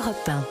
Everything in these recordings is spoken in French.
Europe 1.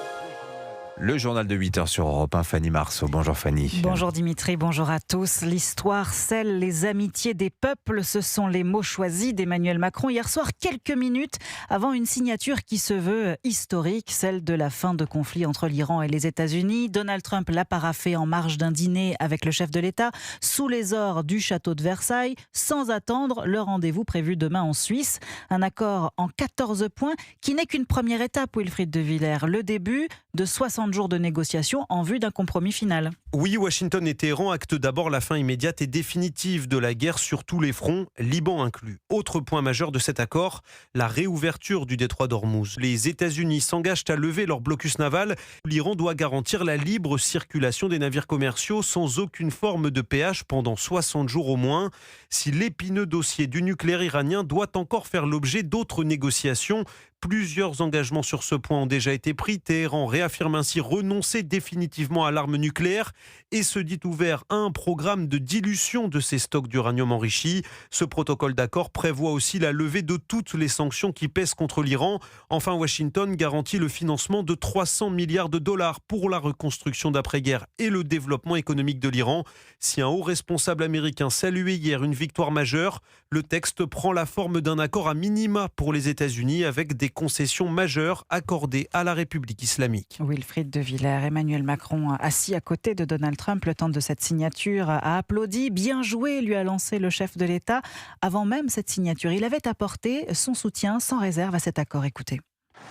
Le journal de 8h sur Europe 1, Fanny Marceau. Bonjour Fanny. Bonjour Dimitri, bonjour à tous. L'histoire scelle les amitiés des peuples. Ce sont les mots choisis d'Emmanuel Macron hier soir, quelques minutes avant une signature qui se veut historique, celle de la fin de conflit entre l'Iran et les États-Unis. Donald Trump l'a paraphé en marge d'un dîner avec le chef de l'État, sous les ors du château de Versailles, sans attendre le rendez-vous prévu demain en Suisse. Un accord en 14 points qui n'est qu'une première étape, Wilfried de Villers. Le début de 60 jours de négociations en vue d'un compromis final. Oui, Washington et Téhéran actent d'abord la fin immédiate et définitive de la guerre sur tous les fronts, Liban inclus. Autre point majeur de cet accord, la réouverture du détroit d'Ormuz. Les États-Unis s'engagent à lever leur blocus naval. L'Iran doit garantir la libre circulation des navires commerciaux sans aucune forme de péage pendant 60 jours au moins. Si l'épineux dossier du nucléaire iranien doit encore faire l'objet d'autres négociations, plusieurs engagements sur ce point ont déjà été pris. Téhéran réaffirme ainsi renoncer définitivement à l'arme nucléaire et se dit ouvert à un programme de dilution de ses stocks d'uranium enrichi. Ce protocole d'accord prévoit aussi la levée de toutes les sanctions qui pèsent contre l'Iran. Enfin, Washington garantit le financement de 300 milliards de dollars pour la reconstruction d'après-guerre et le développement économique de l'Iran. Si un haut responsable américain saluait hier une victoire majeure, le texte prend la forme d'un accord à minima pour les États-Unis avec des concessions majeures accordées à la République islamique. Wilfried de Villers, Emmanuel Macron, assis à côté de Donald Trump le temps de cette signature, a applaudi. Bien joué, lui a lancé le chef de l'État. Avant même cette signature, il avait apporté son soutien sans réserve à cet accord. Écoutez.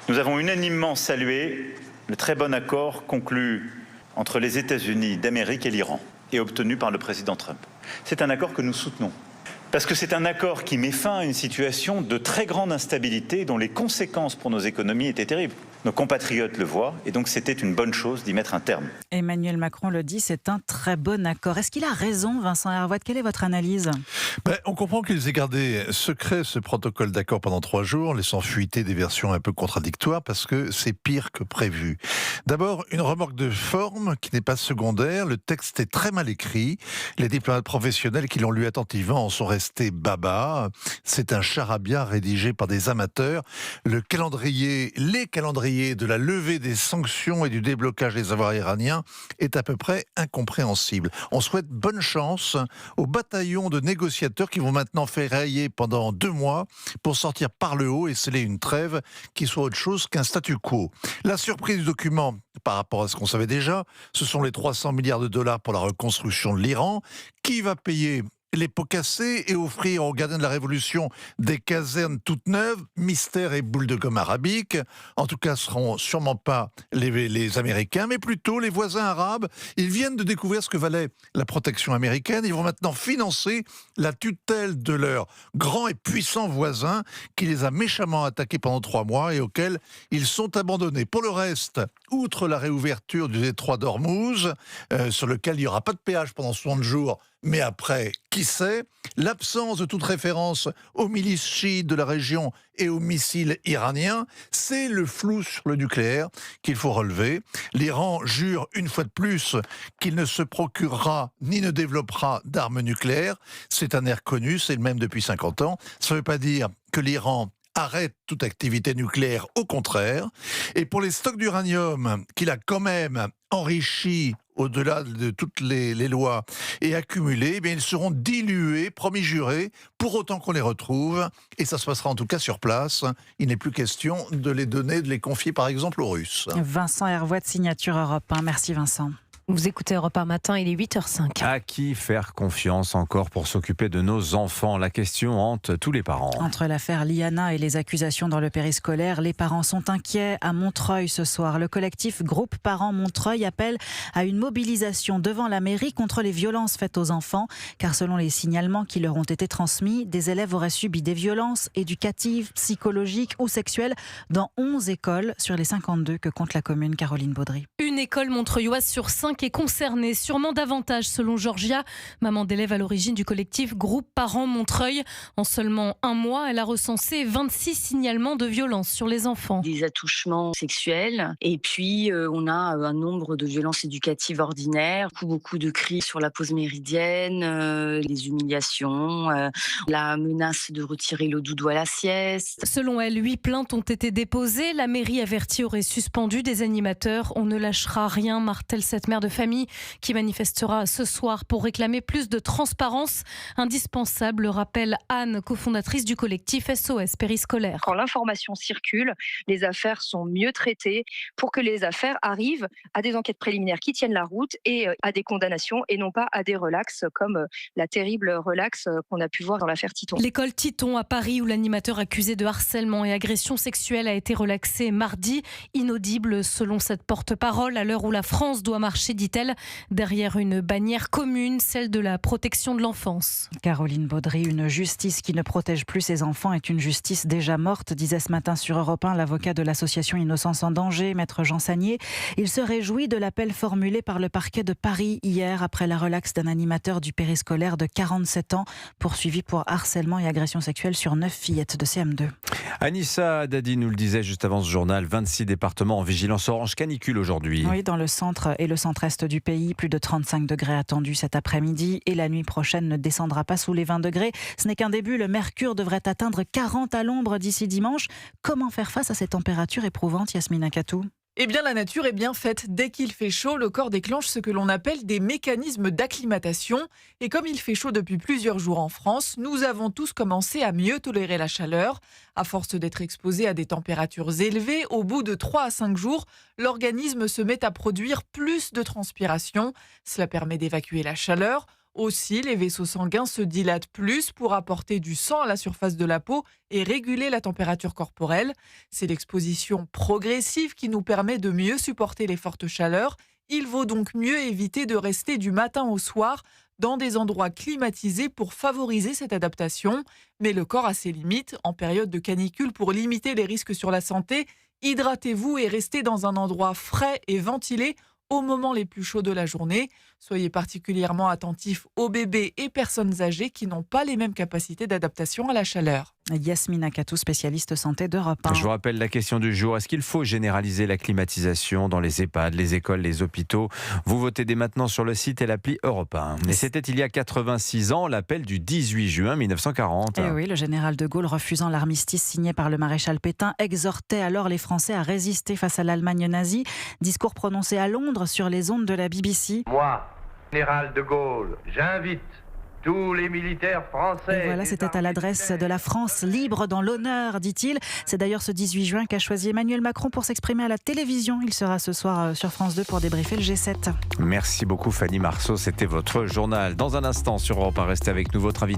Nous avons unanimement salué le très bon accord conclu entre les États-Unis d'Amérique et l'Iran et obtenu par le président Trump. C'est un accord que nous soutenons. Parce que c'est un accord qui met fin à une situation de très grande instabilité dont les conséquences pour nos économies étaient terribles. Nos compatriotes le voient et donc c'était une bonne chose d'y mettre un terme. Emmanuel Macron le dit, c'est un très bon accord. Est-ce qu'il a raison, Vincent Hervouet? Quelle est votre analyse? On comprend qu'ils aient gardé secret ce protocole d'accord pendant 3 jours, laissant fuiter des versions un peu contradictoires parce que c'est pire que prévu. D'abord, une remarque de forme qui n'est pas secondaire. Le texte est très mal écrit. Les diplomates professionnels qui l'ont lu attentivement en sont restés baba. C'est un charabia rédigé par des amateurs. Les calendriers de la levée des sanctions et du déblocage des avoirs iraniens est à peu près incompréhensible. On souhaite bonne chance aux bataillons de négociateurs qui vont maintenant ferrailler pendant 2 mois pour sortir par le haut et sceller une trêve qui soit autre chose qu'un statu quo. La surprise du document, par rapport à ce qu'on savait déjà, ce sont les 300 milliards de dollars pour la reconstruction de l'Iran. Qui va payer les pots cassés et offrir aux gardiens de la Révolution des casernes toutes neuves, mystère et boules de gomme arabique? En tout cas, ce seront sûrement pas les Américains, mais plutôt les voisins arabes. Ils viennent de découvrir ce que valait la protection américaine. Ils vont maintenant financer la tutelle de leurs grands et puissants voisins qui les a méchamment attaqués pendant 3 mois et auxquels ils sont abandonnés. Pour le reste, outre la réouverture du détroit d'Ormuz, sur lequel il n'y aura pas de péage pendant 60 jours, mais après, qui sait, l'absence de toute référence aux milices chiites de la région et aux missiles iraniens, c'est le flou sur le nucléaire qu'il faut relever. L'Iran jure une fois de plus qu'il ne se procurera ni ne développera d'armes nucléaires. C'est un air connu, c'est le même depuis 50 ans. Ça ne veut pas dire que l'Iran arrête toute activité nucléaire, au contraire. Et pour les stocks d'uranium qu'il a quand même enrichis au-delà de toutes les lois et accumulés, ils seront dilués, promis juré, pour autant qu'on les retrouve. Et ça se passera en tout cas sur place. Il n'est plus question de les donner, de les confier par exemple aux Russes. Vincent Hervouet, signature Europe 1. Merci Vincent. Vous écoutez Europe 1 matin, il est 8h05. À qui faire confiance encore pour s'occuper de nos enfants? La question hante tous les parents. Entre l'affaire Liana et les accusations dans le périscolaire, les parents sont inquiets. À Montreuil ce soir, le collectif Groupe Parents Montreuil appelle à une mobilisation devant la mairie contre les violences faites aux enfants. Car selon les signalements qui leur ont été transmis, des élèves auraient subi des violences éducatives, psychologiques ou sexuelles dans 11 écoles sur les 52 que compte la commune. Caroline Baudry. Une école montreuilloise sur 5 est concernée, sûrement davantage selon Georgia, maman d'élève à l'origine du collectif Groupe Parents Montreuil. En seulement un mois, elle a recensé 26 signalements de violence sur les enfants. Des attouchements sexuels et puis on a un nombre de violences éducatives ordinaires, beaucoup de cris sur la pause méridienne, les humiliations, la menace de retirer le doudou à la sieste. Selon elle, 8 plaintes ont été déposées. La mairie avertie aurait suspendu des animateurs. On ne lâchera rien, martèle cette mère de famille qui manifestera ce soir pour réclamer plus de transparence. Indispensable, rappelle Anne, cofondatrice du collectif SOS Périscolaire. Quand l'information circule, les affaires sont mieux traitées pour que les affaires arrivent à des enquêtes préliminaires qui tiennent la route et à des condamnations et non pas à des relax comme la terrible relax qu'on a pu voir dans l'affaire Titon. L'école Titon à Paris où l'animateur accusé de harcèlement et agression sexuelle a été relaxé mardi. Inaudible selon cette porte-parole à l'heure où la France doit marcher, dit-elle, derrière une bannière commune, celle de la protection de l'enfance. Caroline Baudry, une justice qui ne protège plus ses enfants est une justice déjà morte, disait ce matin sur Europe 1 l'avocat de l'association Innocence en danger, maître Jean Sagnier. Il se réjouit de l'appel formulé par le parquet de Paris hier après la relaxe d'un animateur du périscolaire de 47 ans, poursuivi pour harcèlement et agression sexuelle sur 9 fillettes de CM2. Anissa Dadi nous le disait juste avant ce journal, 26 départements en vigilance orange canicule aujourd'hui. Oui, dans le centre et le centre-est du pays, plus de 35 degrés attendus cet après-midi et la nuit prochaine ne descendra pas sous les 20 degrés. Ce n'est qu'un début, le mercure devrait atteindre 40 à l'ombre d'ici dimanche. Comment faire face à ces températures éprouvantes, Yasmina Katou ? Eh bien, la nature est bien faite. Dès qu'il fait chaud, le corps déclenche ce que l'on appelle des mécanismes d'acclimatation. Et comme il fait chaud depuis plusieurs jours en France, nous avons tous commencé à mieux tolérer la chaleur. À force d'être exposés à des températures élevées, au bout de 3 à 5 jours, l'organisme se met à produire plus de transpiration. Cela permet d'évacuer la chaleur. Aussi, les vaisseaux sanguins se dilatent plus pour apporter du sang à la surface de la peau et réguler la température corporelle. C'est l'exposition progressive qui nous permet de mieux supporter les fortes chaleurs. Il vaut donc mieux éviter de rester du matin au soir dans des endroits climatisés pour favoriser cette adaptation. Mais le corps a ses limites. En période de canicule, pour limiter les risques sur la santé, hydratez-vous et restez dans un endroit frais et ventilé aux moments les plus chauds de la journée. Soyez particulièrement attentifs aux bébés et personnes âgées qui n'ont pas les mêmes capacités d'adaptation à la chaleur. Yasmina Katou, spécialiste santé d'Europe 1. Je vous rappelle la question du jour. Est-ce qu'il faut généraliser la climatisation dans les EHPAD, les écoles, les hôpitaux ? Vous votez dès maintenant sur le site et l'appli Europe 1. Et c'était il y a 86 ans, l'appel du 18 juin 1940. Et oui, le général de Gaulle, refusant l'armistice signé par le maréchal Pétain, exhortait alors les Français à résister face à l'Allemagne nazie. Discours prononcé à Londres sur les ondes de la BBC. Moi, général de Gaulle, j'invite tous les militaires français. Et voilà, c'était à l'adresse de la France libre dans l'honneur, dit-il. C'est d'ailleurs ce 18 juin qu'a choisi Emmanuel Macron pour s'exprimer à la télévision. Il sera ce soir sur France 2 pour débriefer le G7. Merci beaucoup Fanny Marceau, c'était votre journal. Dans un instant sur Europe 1, restez avec nous, votre invité.